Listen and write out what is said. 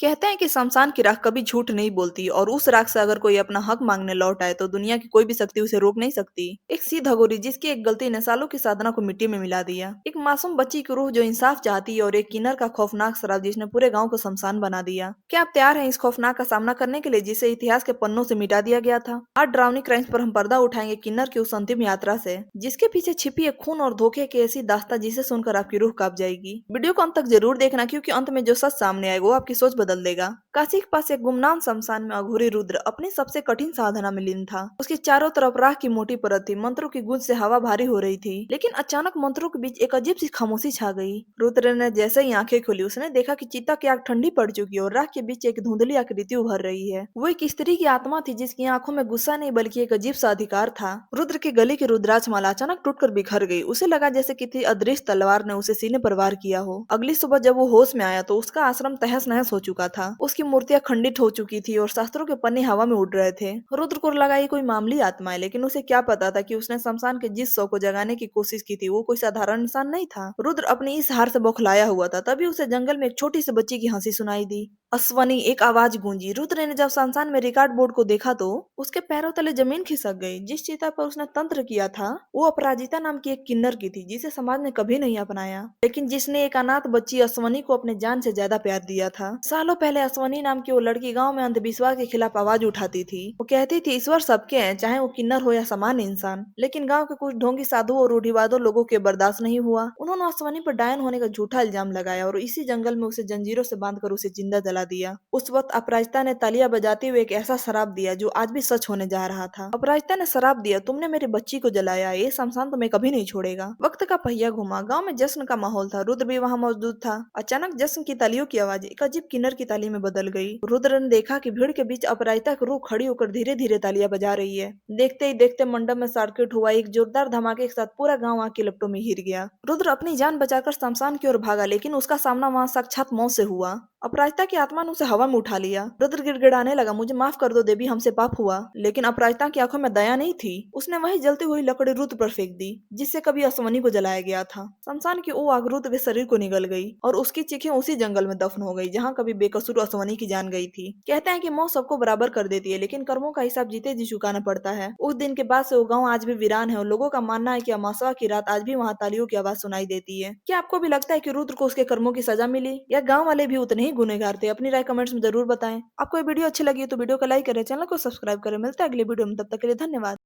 कहते हैं कि शमशान की राख कभी झूठ नहीं बोलती और उस राख से अगर कोई अपना हक मांगने लौट आए तो दुनिया की कोई भी शक्ति उसे रोक नहीं सकती। एक सीधा गोरी जिसकी एक गलती ने सालों की साधना को मिट्टी में मिला दिया, एक मासूम बच्ची की रूह जो इंसाफ चाहती है और एक किन्नर का खौफनाक शराब जिसने पूरे गांव को शमशान बना दिया। क्या आप तैयार हैं इस खौफनाक का सामना करने के लिए जिसे इतिहास के पन्नों से मिटा दिया गया था? आज ड्रावनी क्राइम्स पर हम पर्दा उठाएंगे किन्नर की उस अंतिम यात्रा से जिसके पीछे छिपी है खून और धोखे की ऐसी दास्तां जिसे सुनकर आपकी रूह कांप जाएगी। वीडियो को अंत तक जरूर देखना क्योंकि अंत में जो सच सामने आएगा वो आपकी सोच बदल देगा। काशी के पास एक गुमनाम शमशान में अघोरी रुद्र अपनी सबसे कठिन साधना में लीन था। उसके चारों तरफ राख की मोटी परत थी, मंत्रों की गूंज से हवा भारी हो रही थी, लेकिन अचानक मंत्रों के बीच एक अजीब सी खामोशी छा गई। रुद्र ने जैसे ही आंखें खोली उसने देखा कि चिता की आग ठंडी पड़ चुकी है और राख के बीच एक धुंधली आकृति उभर रही है। वो एक स्त्री की आत्मा थी जिसकी आंखों में गुस्सा नहीं बल्कि एक अजीब सा अधिकार था। रुद्र के गले की रुद्राक्ष माला अचानक टूटकर बिखर गई। उसे लगा जैसे किसी अदृश्य तलवार ने उसे सीने पर वार किया हो। अगली सुबह जब वो होश में आया तो उसका आश्रम तहस नहस हो चुका था। उसकी मूर्तियां खंडित हो चुकी थी और शास्त्रों के पन्ने हवा में उड़ रहे थे। रुद्र को लगा ये कोई मामूली आत्मा है, लेकिन उसे क्या पता था कि उसने शमशान के जिस शव को जगाने की कोशिश की थी वो कोई साधारण इंसान नहीं था। रुद्र अपनी इस हार से बौखलाया हुआ था। तभी उसे जंगल में एक छोटी सी बच्ची की हंसी सुनाई दी। अश्वनी, एक आवाज गूंजी। रुद्र ने जब शमशान में रिकॉर्ड बोर्ड को देखा तो उसके पैरों तले जमीन खिसक गई। जिस चिता पर उसने तंत्र किया था वो अपराजिता नाम की एक किन्नर की थी जिसे समाज ने कभी नहीं अपनाया, लेकिन जिसने एक अनाथ बच्ची अश्वनी को अपने जान से ज्यादा प्यार दिया था। सालों पहले अश्वनी नाम की वो लड़की गांव में अंधविश्वास के खिलाफ आवाज उठाती थी। वो कहती थी ईश्वर सबके हैं, चाहे वो किन्नर हो या सामान्य इंसान। लेकिन गांव के कुछ ढोंगी साधुओं और रूढ़िवादों लोगों के बर्दाश्त नहीं हुआ। उन्होंने अश्वनी पर डायन होने का झूठा इल्जाम लगाया और इसी जंगल में उसे जंजीरों से बांधकर उसे जिंदा जला दिया। उस वक्त अपराजिता ने तालियां बजाते हुए एक ऐसा शराब दिया जो आज भी सच होने जा रहा था। अपराजिता ने शराब दिया, तुमने मेरी बच्ची को जलाया, ये शमशान तुम्हें कभी नहीं छोड़ेगा। वक्त का पहिया घुमा, गांव में जश्न का माहौल था। रुद्र भी वहां मौजूद था। अचानक जश्न की तालियों की आवाज एक अजीब किन्नर की ताली में बदल गई। रुद्र ने देखा कि भीड़ के बीच अपराजिता की रूह खड़ी होकर धीरे धीरे तालियां बजा रही है। देखते ही देखते मंडप में सर्किट हुआ। एक जोरदार धमाके के साथ पूरा गांव आग की लपटों में घिर गया। रुद्र अपनी जान बचाकर शमशान की ओर भागा, लेकिन उसका सामना वहां साक्षात मौत से हुआ। अपराजिता की आत्मा ने उसे हवा में उठा लिया। रुद्र गिड़गिड़ाने लगा, मुझे माफ कर दो देवी, हमसे पाप हुआ। लेकिन अपराजिता की आंखों में दया नहीं थी। उसने वही जलती हुई लकड़ी रुद्र पर फेंक दी जिससे कभी अश्वनी को जलाया गया था। शमशान की वो आग रुद्र के शरीर को निगल गई और उसकी चीखें उसी जंगल में दफन हो गई जहाँ कभी बेकसूर अश्वनी की जान गई थी। कहते हैं कि मौत सबको बराबर कर देती है, लेकिन कर्मों का हिसाब जीते जी चुकाना पड़ता है। उस दिन के बाद से वो गाँव आज भी वीरान है और लोगों का मानना है कि अमावस्या की रात आज भी वहाँ तालियों की आवाज सुनाई देती है। क्या आपको भी लगता है कि रुद्र को उसके कर्मों की सजा मिली या गाँव वाले भी उतने ही गुनहगार थे? अपनी राय कमेंट्स में जरूर बताएं। आपको ये वीडियो अच्छी लगी तो वीडियो को लाइक करें, चैनल को सब्सक्राइब करें। मिलता है अगली वीडियो में, तब तक के लिए धन्यवाद।